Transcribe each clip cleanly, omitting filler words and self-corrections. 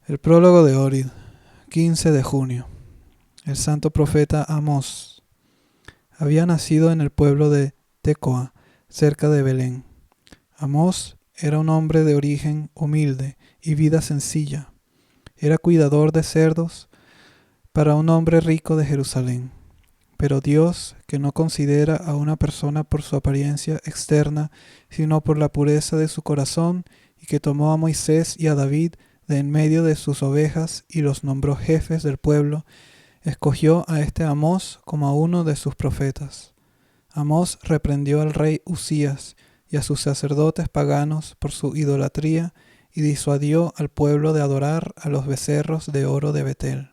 El prólogo de Orid, 15 de junio. El santo profeta Amós había nacido en el pueblo de Tecoa, cerca de Belén. Amós era un hombre de origen humilde y vida sencilla. Era cuidador de cerdos para un hombre rico de Jerusalén. Pero Dios, que no considera a una persona por su apariencia externa, sino por la pureza de su corazón, y que tomó a Moisés y a David de en medio de sus ovejas y los nombró jefes del pueblo, escogió a este Amós como a uno de sus profetas. Amós reprendió al rey Usías y a sus sacerdotes paganos por su idolatría y disuadió al pueblo de adorar a los becerros de oro de Betel,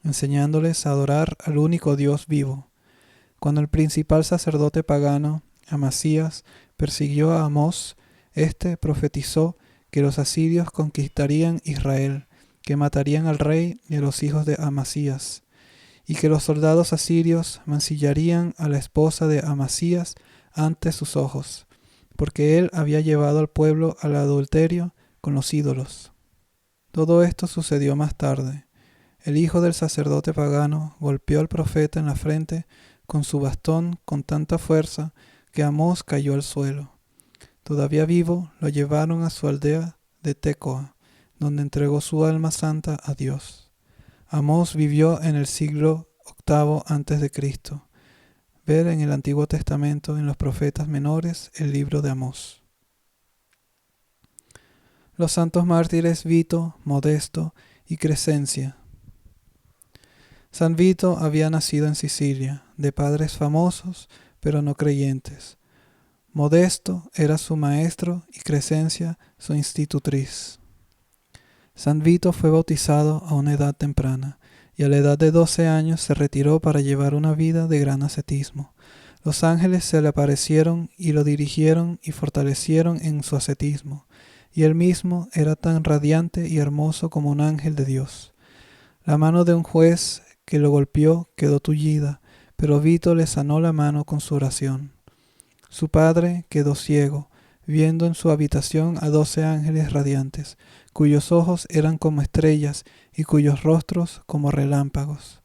enseñándoles a adorar al único Dios vivo. Cuando el principal sacerdote pagano, Amasías, persiguió a Amós, éste profetizó que los asirios conquistarían Israel, que matarían al rey y a los hijos de Amasías, y que los soldados asirios mancillarían a la esposa de Amasías ante sus ojos, porque él había llevado al pueblo al adulterio con los ídolos. Todo esto sucedió más tarde. El hijo del sacerdote pagano golpeó al profeta en la frente con su bastón con tanta fuerza que Amós cayó al suelo. Todavía vivo, lo llevaron a su aldea de Tecoa, donde entregó su alma santa a Dios. Amós vivió en el siglo VIII a.C. Ver en el Antiguo Testamento, en los profetas menores, el libro de Amós. Los santos mártires Vito, Modesto y Crescencia. San Vito había nacido en Sicilia, de padres famosos, pero no creyentes. Modesto era su maestro y Crescencia su institutriz. San Vito fue bautizado a una edad temprana y a la edad de 12 años se retiró para llevar una vida de gran ascetismo. Los ángeles se le aparecieron y lo dirigieron y fortalecieron en su ascetismo, y él mismo era tan radiante y hermoso como un ángel de Dios. La mano de un juez que lo golpeó quedó tullida, pero Vito le sanó la mano con su oración. Su padre quedó ciego, viendo en su habitación a 12 ángeles radiantes, cuyos ojos eran como estrellas y cuyos rostros como relámpagos.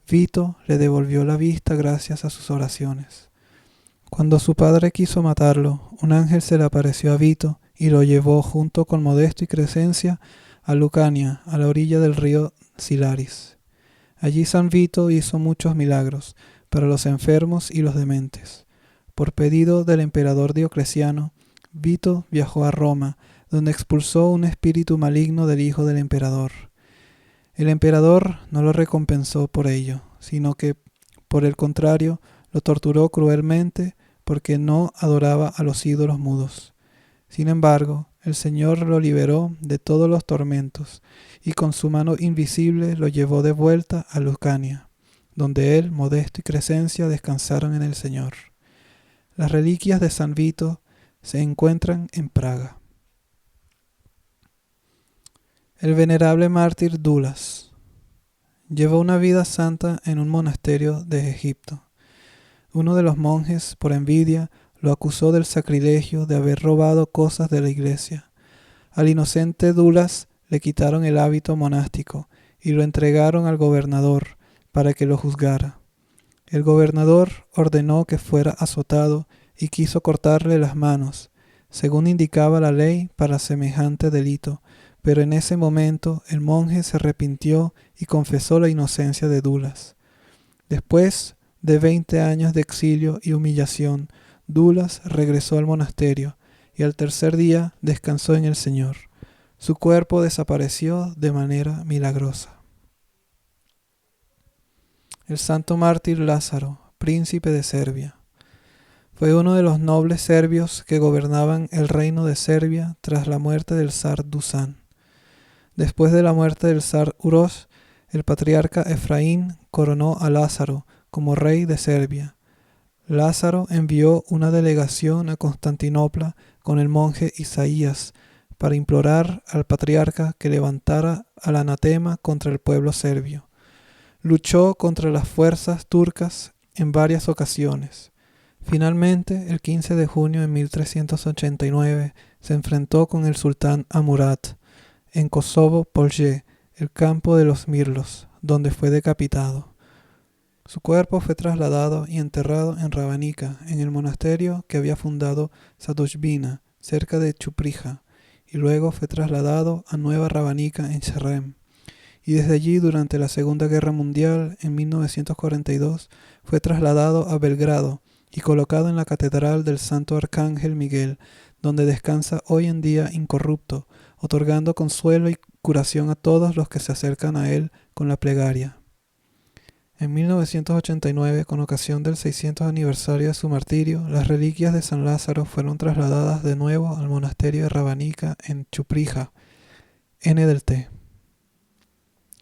Vito le devolvió la vista gracias a sus oraciones. Cuando su padre quiso matarlo, un ángel se le apareció a Vito y lo llevó junto con Modesto y Crescencia a Lucania, a la orilla del río Silaris. Allí San Vito hizo muchos milagros para los enfermos y los dementes. Por pedido del emperador Diocleciano, Vito viajó a Roma, donde expulsó un espíritu maligno del hijo del emperador. El emperador no lo recompensó por ello, sino que, por el contrario, lo torturó cruelmente porque no adoraba a los ídolos mudos. Sin embargo, el Señor lo liberó de todos los tormentos y con su mano invisible lo llevó de vuelta a Lucania, donde él, Modesto y Crescencia descansaron en el Señor. Las reliquias de San Vito se encuentran en Praga. El venerable mártir Dulas llevó una vida santa en un monasterio de Egipto. Uno de los monjes, por envidia, lo acusó del sacrilegio de haber robado cosas de la iglesia. Al inocente Dulas le quitaron el hábito monástico y lo entregaron al gobernador para que lo juzgara. El gobernador ordenó que fuera azotado y quiso cortarle las manos, según indicaba la ley para semejante delito, pero en ese momento el monje se arrepintió y confesó la inocencia de Dulas. Después de 20 años de exilio y humillación, Dulas regresó al monasterio y al tercer día descansó en el Señor. Su cuerpo desapareció de manera milagrosa. El santo mártir Lázaro, príncipe de Serbia, fue uno de los nobles serbios que gobernaban el reino de Serbia tras la muerte del zar Dušan. Después de la muerte del zar Uroš, el patriarca Efraín coronó a Lázaro como rey de Serbia. Lázaro envió una delegación a Constantinopla con el monje Isaías para implorar al patriarca que levantara al anatema contra el pueblo serbio. Luchó contra las fuerzas turcas en varias ocasiones. Finalmente, el 15 de junio de 1389, se enfrentó con el sultán Amurat. en Kosovo Polje, el campo de los mirlos, donde fue decapitado. Su cuerpo fue trasladado y enterrado en Rabanica, en el monasterio que había fundado Sadujbina, cerca de Chuprija, y luego fue trasladado a Nueva Rabanica en Sharem. Y desde allí, durante la Segunda Guerra Mundial, en 1942, fue trasladado a Belgrado y colocado en la Catedral del Santo Arcángel Miguel, donde descansa hoy en día incorrupto, otorgando consuelo y curación a todos los que se acercan a él con la plegaria. En 1989, con ocasión del 600 aniversario de su martirio, las reliquias de San Lázaro fueron trasladadas de nuevo al monasterio de Rabanica en Chuprija, N del T.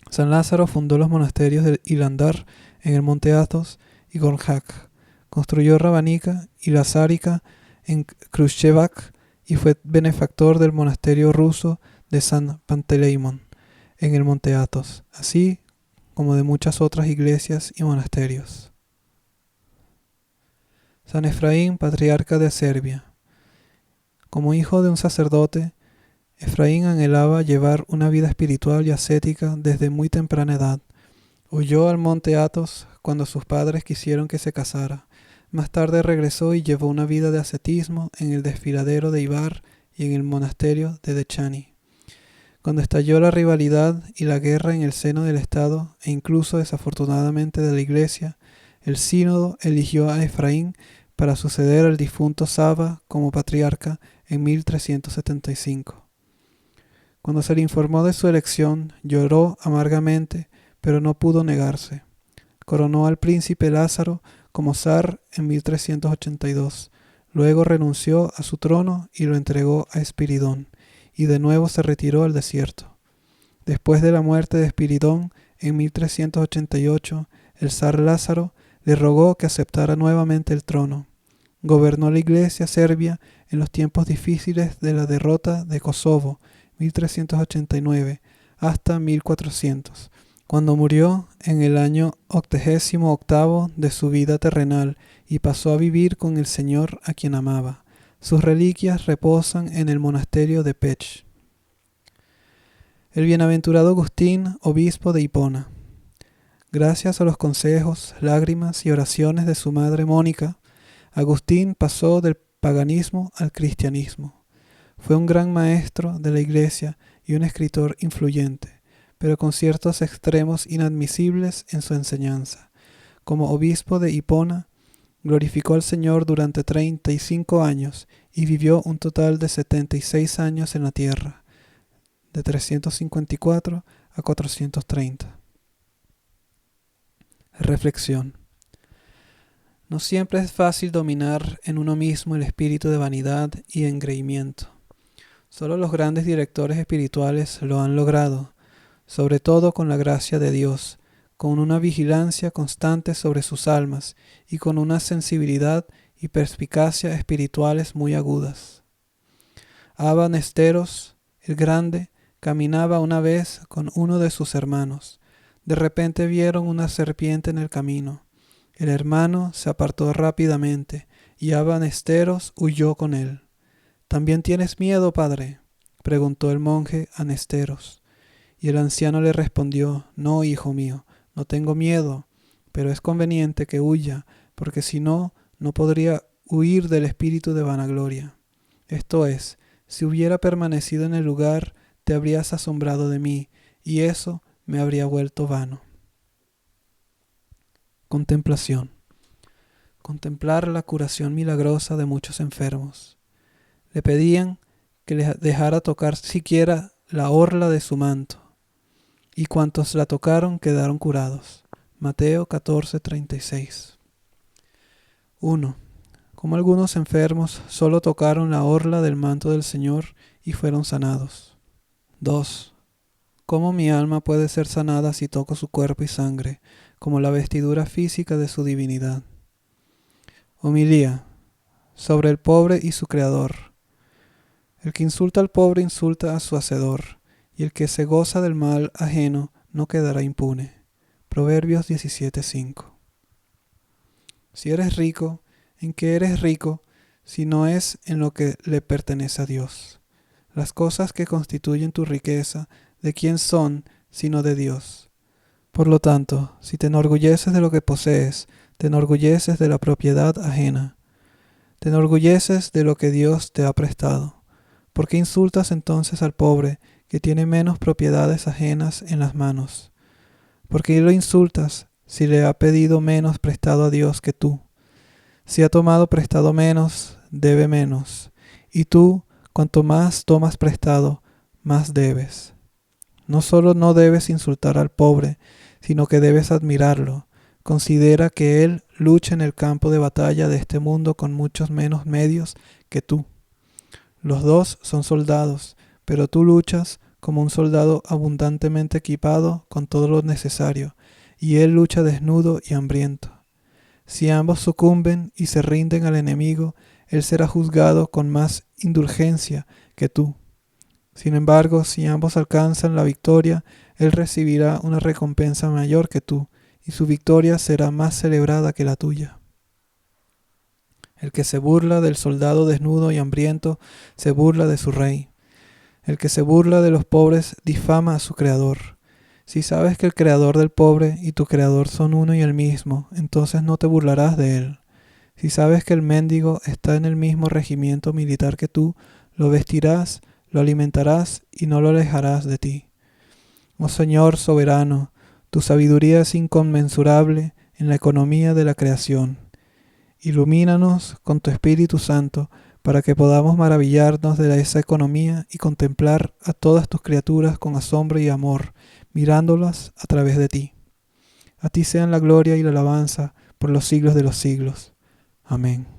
San Lázaro fundó los monasterios de Ilandar en el monte Athos y Gornjak. Construyó Rabanica y Lazárica en Kruševac y fue benefactor del monasterio ruso de San Panteleimon en el monte Athos, así como de muchas otras iglesias y monasterios. San Efraín, patriarca de Serbia. Como hijo de un sacerdote, Efraín anhelaba llevar una vida espiritual y ascética desde muy temprana edad. Huyó al monte Athos cuando sus padres quisieron que se casara. Más tarde regresó y llevó una vida de ascetismo en el desfiladero de Ibar y en el monasterio de Dechani. Cuando estalló la rivalidad y la guerra en el seno del Estado e incluso desafortunadamente de la Iglesia, el sínodo eligió a Efraín para suceder al difunto Sava como patriarca en 1375. Cuando se le informó de su elección, lloró amargamente, pero no pudo negarse. Coronó al príncipe Lázaro como zar en 1382. Luego renunció a su trono y lo entregó a Espiridón, y de nuevo se retiró al desierto. Después de la muerte de Espiridón, en 1388, el zar Lázaro le rogó que aceptara nuevamente el trono. Gobernó la Iglesia serbia en los tiempos difíciles de la derrota de Kosovo, 1389, hasta 1400, cuando murió en el año 88 de su vida terrenal y pasó a vivir con el Señor a quien amaba. Sus reliquias reposan en el monasterio de Pech. El bienaventurado Agustín, obispo de Hipona. Gracias a los consejos, lágrimas y oraciones de su madre Mónica, Agustín pasó del paganismo al cristianismo. Fue un gran maestro de la Iglesia y un escritor influyente, pero con ciertos extremos inadmisibles en su enseñanza. Como obispo de Hipona, glorificó al Señor durante 35 años y vivió un total de 76 años en la tierra, de 354 a 430. Reflexión. No siempre es fácil dominar en uno mismo el espíritu de vanidad y engreimiento. Solo los grandes directores espirituales lo han logrado, sobre todo con la gracia de Dios, con una vigilancia constante sobre sus almas y con una sensibilidad y perspicacia espirituales muy agudas. Abba Nesteros, el grande, caminaba una vez con uno de sus hermanos. De repente vieron una serpiente en el camino. El hermano se apartó rápidamente y Abba Nesteros huyó con él. ¿También tienes miedo, padre?, preguntó el monje a Nesteros. Y el anciano le respondió: no, hijo mío, no tengo miedo, pero es conveniente que huya, porque si no, no podría huir del espíritu de vanagloria. Esto es, si hubiera permanecido en el lugar, te habrías asombrado de mí, y eso me habría vuelto vano. Contemplación. Contemplar la curación milagrosa de muchos enfermos. Le pedían que les dejara tocar siquiera la orla de su manto, y cuantos la tocaron quedaron curados. Mateo 14:36. 1. Como algunos enfermos solo tocaron la orla del manto del Señor y fueron sanados. 2. ¿Cómo mi alma puede ser sanada si toco su cuerpo y sangre, como la vestidura física de su divinidad? Homilía sobre el pobre y su creador. El que insulta al pobre insulta a su hacedor, y el que se goza del mal ajeno no quedará impune. Proverbios 17:5. Si eres rico, ¿en qué eres rico si no es en lo que le pertenece a Dios? Las cosas que constituyen tu riqueza, ¿de quién son sino de Dios? Por lo tanto, si te enorgulleces de lo que posees, te enorgulleces de la propiedad ajena. Te enorgulleces de lo que Dios te ha prestado. ¿Por qué insultas entonces al pobre que tiene menos propiedades ajenas en las manos? ¿Por qué lo insultas si le ha pedido menos prestado a Dios que tú? Si ha tomado prestado menos, debe menos. Y tú, cuanto más tomas prestado, más debes. No solo no debes insultar al pobre, sino que debes admirarlo. Considera que él lucha en el campo de batalla de este mundo con muchos menos medios que tú. Los dos son soldados, pero tú luchas como un soldado abundantemente equipado con todo lo necesario, y él lucha desnudo y hambriento. Si ambos sucumben y se rinden al enemigo, él será juzgado con más indulgencia que tú. Sin embargo, si ambos alcanzan la victoria, él recibirá una recompensa mayor que tú, y su victoria será más celebrada que la tuya. El que se burla del soldado desnudo y hambriento, se burla de su rey. El que se burla de los pobres difama a su creador. Si sabes que el creador del pobre y tu creador son uno y el mismo, entonces no te burlarás de él. Si sabes que el mendigo está en el mismo regimiento militar que tú, lo vestirás, lo alimentarás y no lo alejarás de ti. Oh Señor soberano, tu sabiduría es inconmensurable en la economía de la creación. Ilumínanos con tu Espíritu Santo para que podamos maravillarnos de esa economía y contemplar a todas tus criaturas con asombro y amor, mirándolas a través de ti. A ti sean la gloria y la alabanza por los siglos de los siglos. Amén.